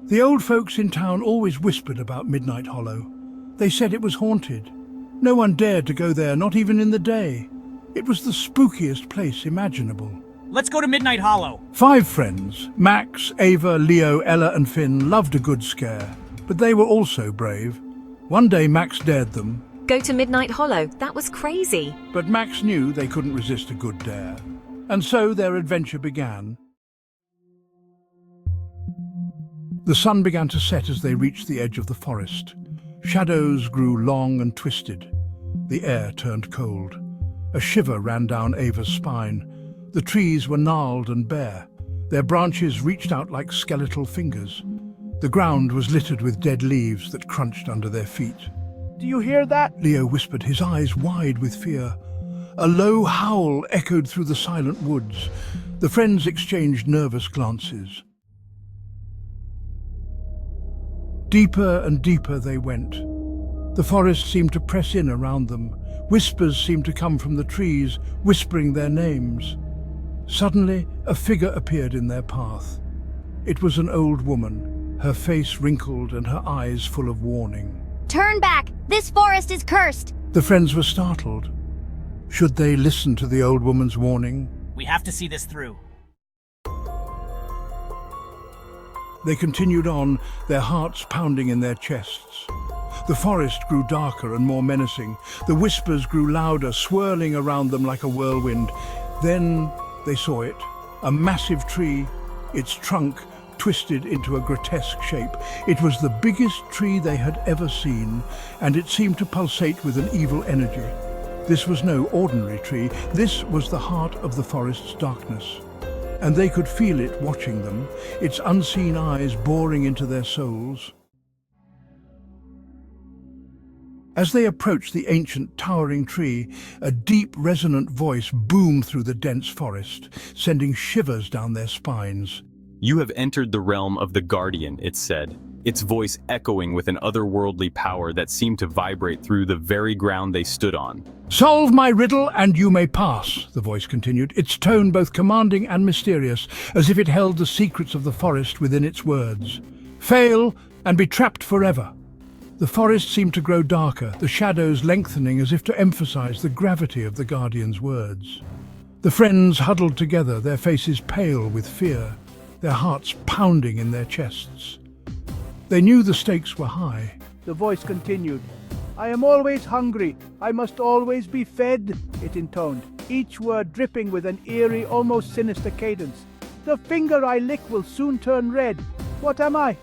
The old folks in town always whispered about Midnight Hollow. They said it was haunted. No one dared to go there, not even in the day. It was the spookiest place imaginable. Let's go to Midnight Hollow. 5 friends, Max, Ava, Leo, Ella and Finn, loved a good scare. But they were also brave. One day Max dared them. Go to Midnight Hollow. That was crazy. But Max knew they couldn't resist a good dare. And so their adventure began. The sun began to set as they reached the edge of the forest. Shadows grew long and twisted. The air turned cold. A shiver ran down Ava's spine. The trees were gnarled and bare. Their branches reached out like skeletal fingers. The ground was littered with dead leaves that crunched under their feet. Do you hear that? Leo whispered, his eyes wide with fear. A low howl echoed through the silent woods. The friends exchanged nervous glances. Deeper and deeper they went. The forest seemed to press in around them. Whispers seemed to come from the trees, whispering their names. Suddenly, a figure appeared in their path. It was an old woman, her face wrinkled and her eyes full of warning. Turn back! This forest is cursed! The friends were startled. Should they listen to the old woman's warning? We have to see this through. They continued on, their hearts pounding in their chests. The forest grew darker and more menacing. The whispers grew louder, swirling around them like a whirlwind. Then they saw it, a massive tree, its trunk twisted into a grotesque shape. It was the biggest tree they had ever seen, and it seemed to pulsate with an evil energy. This was no ordinary tree. This was the heart of the forest's darkness. And they could feel it watching them, its unseen eyes boring into their souls. As they approached the ancient towering tree, a deep, resonant voice boomed through the dense forest, sending shivers down their spines. You have entered the realm of the Guardian, it said, its voice echoing with an otherworldly power that seemed to vibrate through the very ground they stood on. "Solve my riddle and you may pass," the voice continued, its tone both commanding and mysterious, as if it held the secrets of the forest within its words. "Fail and be trapped forever." The forest seemed to grow darker, the shadows lengthening as if to emphasize the gravity of the Guardian's words. The friends huddled together, their faces pale with fear, their hearts pounding in their chests. They knew the stakes were high. The voice continued. I am always hungry. I must always be fed, it intoned, each word dripping with an eerie, almost sinister cadence. The finger I lick will soon turn red. What am I?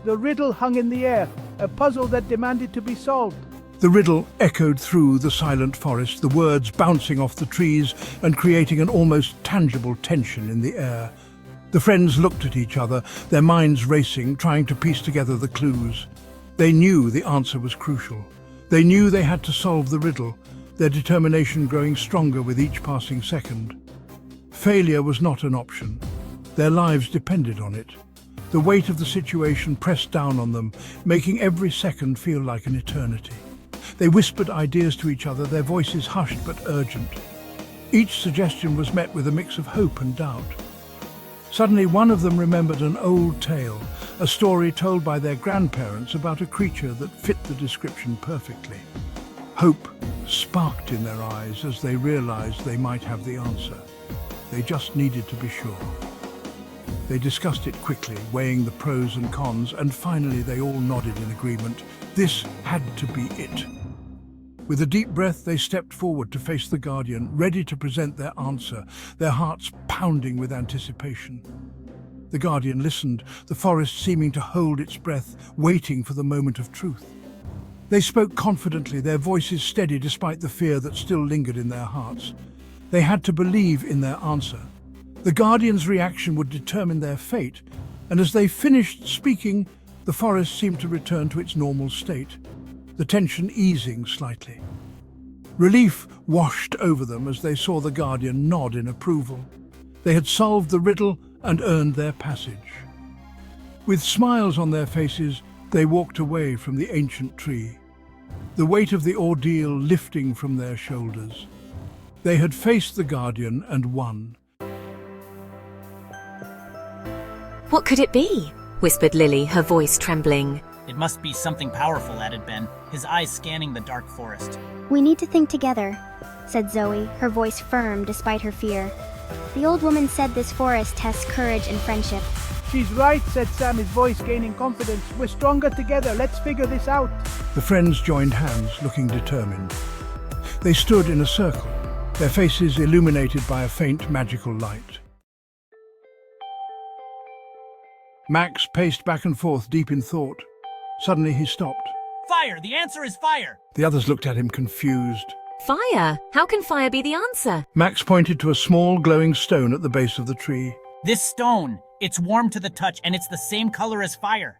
The riddle hung in the air, a puzzle that demanded to be solved. The riddle echoed through the silent forest, the words bouncing off the trees and creating an almost tangible tension in the air. The friends looked at each other, their minds racing, trying to piece together the clues. They knew the answer was crucial. They knew they had to solve the riddle, their determination growing stronger with each passing second. Failure was not an option. Their lives depended on it. The weight of the situation pressed down on them, making every second feel like an eternity. They whispered ideas to each other, their voices hushed but urgent. Each suggestion was met with a mix of hope and doubt. Suddenly, one of them remembered an old tale, a story told by their grandparents about a creature that fit the description perfectly. Hope sparked in their eyes as they realized they might have the answer. They just needed to be sure. They discussed it quickly, weighing the pros and cons, and finally they all nodded in agreement. This had to be it. With a deep breath, they stepped forward to face the Guardian, ready to present their answer, their hearts pounding with anticipation. The Guardian listened, the forest seeming to hold its breath, waiting for the moment of truth. They spoke confidently, their voices steady despite the fear that still lingered in their hearts. They had to believe in their answer. The Guardian's reaction would determine their fate, and as they finished speaking, the forest seemed to return to its normal state, the tension easing slightly. Relief washed over them as they saw the Guardian nod in approval. They had solved the riddle and earned their passage. With smiles on their faces, they walked away from the ancient tree, the weight of the ordeal lifting from their shoulders. They had faced the Guardian and won. What could it be? whispered Lily, her voice trembling. It must be something powerful, added Ben, his eyes scanning the dark forest. We need to think together, said Zoe, her voice firm despite her fear. The old woman said this forest tests courage and friendship. She's right, said Sam, his voice gaining confidence. We're stronger together. Let's figure this out. The friends joined hands, looking determined. They stood in a circle, their faces illuminated by a faint magical light. Max paced back and forth, deep in thought. Suddenly he stopped. Fire! The answer is fire! The others looked at him confused. Fire? How can fire be the answer? Max pointed to a small glowing stone at the base of the tree. This stone, it's warm to the touch and it's the same color as fire.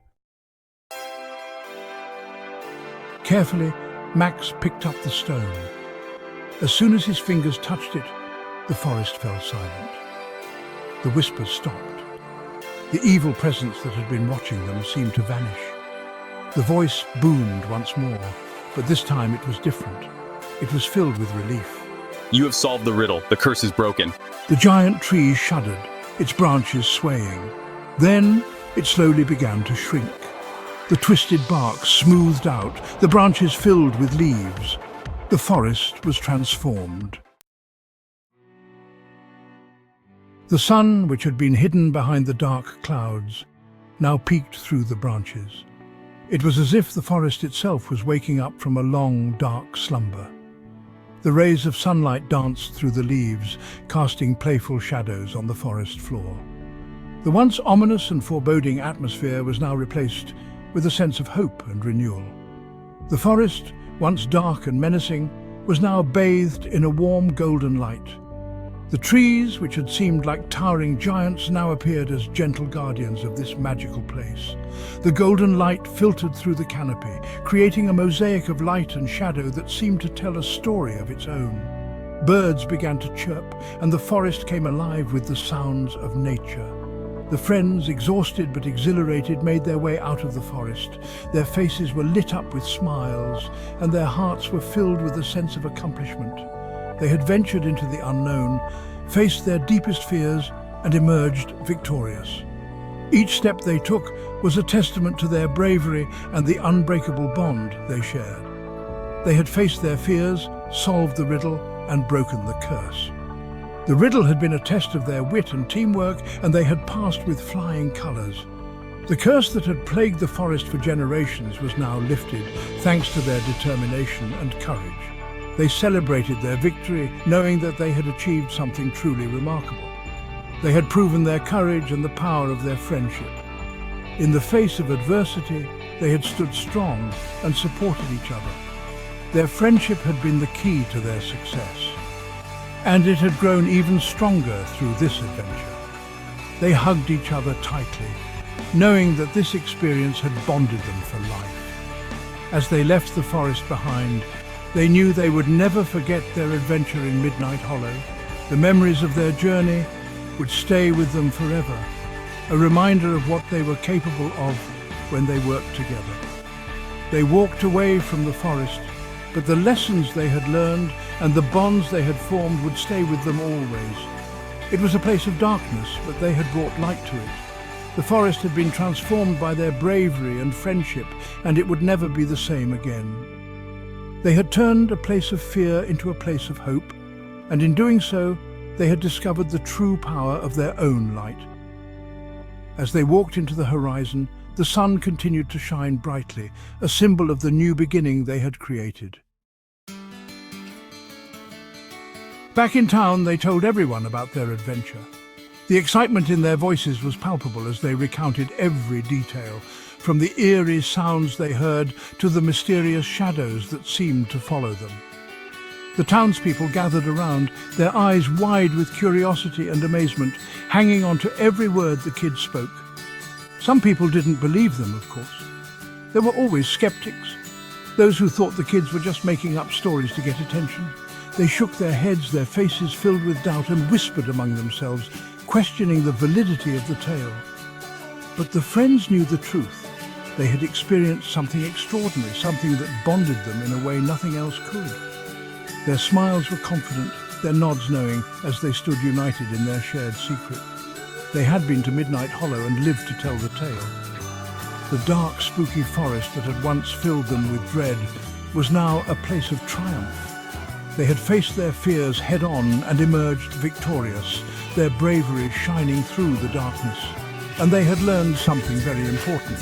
Carefully, Max picked up the stone. As soon as his fingers touched it, the forest fell silent. The whispers stopped. The evil presence that had been watching them seemed to vanish. The voice boomed once more, but this time it was different. It was filled with relief. You have solved the riddle. The curse is broken. The giant tree shuddered, its branches swaying. Then it slowly began to shrink. The twisted bark smoothed out, the branches filled with leaves. The forest was transformed. The sun, which had been hidden behind the dark clouds, now peeked through the branches. It was as if the forest itself was waking up from a long, dark slumber. The rays of sunlight danced through the leaves, casting playful shadows on the forest floor. The once ominous and foreboding atmosphere was now replaced with a sense of hope and renewal. The forest, once dark and menacing, was now bathed in a warm golden light. The trees, which had seemed like towering giants, now appeared as gentle guardians of this magical place. The golden light filtered through the canopy, creating a mosaic of light and shadow that seemed to tell a story of its own. Birds began to chirp, and the forest came alive with the sounds of nature. The friends, exhausted but exhilarated, made their way out of the forest. Their faces were lit up with smiles, and their hearts were filled with a sense of accomplishment. They had ventured into the unknown, faced their deepest fears, and emerged victorious. Each step they took was a testament to their bravery and the unbreakable bond they shared. They had faced their fears, solved the riddle, and broken the curse. The riddle had been a test of their wit and teamwork, and they had passed with flying colors. The curse that had plagued the forest for generations was now lifted, thanks to their determination and courage. They celebrated their victory, knowing that they had achieved something truly remarkable. They had proven their courage and the power of their friendship. In the face of adversity, they had stood strong and supported each other. Their friendship had been the key to their success, and it had grown even stronger through this adventure. They hugged each other tightly, knowing that this experience had bonded them for life. As they left the forest behind, they knew they would never forget their adventure in Midnight Hollow. The memories of their journey would stay with them forever, a reminder of what they were capable of when they worked together. They walked away from the forest, but the lessons they had learned and the bonds they had formed would stay with them always. It was a place of darkness, but they had brought light to it. The forest had been transformed by their bravery and friendship, and it would never be the same again. They had turned a place of fear into a place of hope, and in doing so, they had discovered the true power of their own light. As they walked into the horizon, the sun continued to shine brightly, a symbol of the new beginning they had created. Back in town, they told everyone about their adventure. The excitement in their voices was palpable as they recounted every detail, from the eerie sounds they heard to the mysterious shadows that seemed to follow them. The townspeople gathered around, their eyes wide with curiosity and amazement, hanging on to every word the kids spoke. Some people didn't believe them, of course. There were always skeptics, those who thought the kids were just making up stories to get attention. They shook their heads, their faces filled with doubt, and whispered among themselves, questioning the validity of the tale. But the friends knew the truth. They had experienced something extraordinary, something that bonded them in a way nothing else could. Their smiles were confident, their nods knowing, as they stood united in their shared secret. They had been to Midnight Hollow and lived to tell the tale. The dark, spooky forest that had once filled them with dread was now a place of triumph. They had faced their fears head-on and emerged victorious, their bravery shining through the darkness. And they had learned something very important.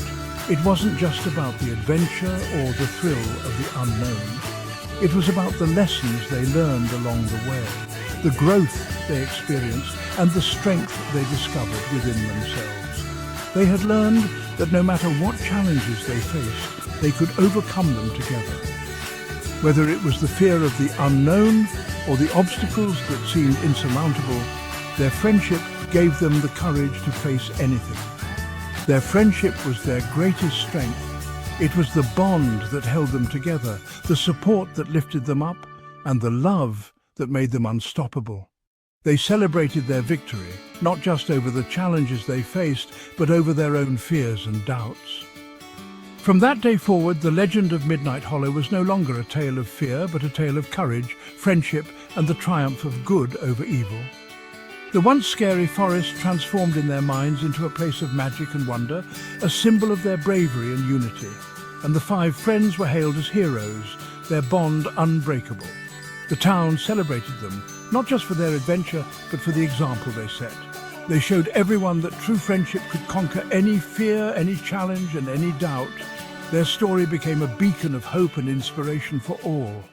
It wasn't just about the adventure or the thrill of the unknown. It was about the lessons they learned along the way, the growth they experienced, and the strength they discovered within themselves. They had learned that no matter what challenges they faced, they could overcome them together. Whether it was the fear of the unknown or the obstacles that seemed insurmountable, their friendship gave them the courage to face anything. Their friendship was their greatest strength. It was the bond that held them together, the support that lifted them up, and the love that made them unstoppable. They celebrated their victory, not just over the challenges they faced, but over their own fears and doubts. From that day forward, the legend of Midnight Hollow was no longer a tale of fear, but a tale of courage, friendship, and the triumph of good over evil. The once scary forest transformed in their minds into a place of magic and wonder, a symbol of their bravery and unity. And the 5 friends were hailed as heroes, their bond unbreakable. The town celebrated them, not just for their adventure, but for the example they set. They showed everyone that true friendship could conquer any fear, any challenge, and any doubt. Their story became a beacon of hope and inspiration for all.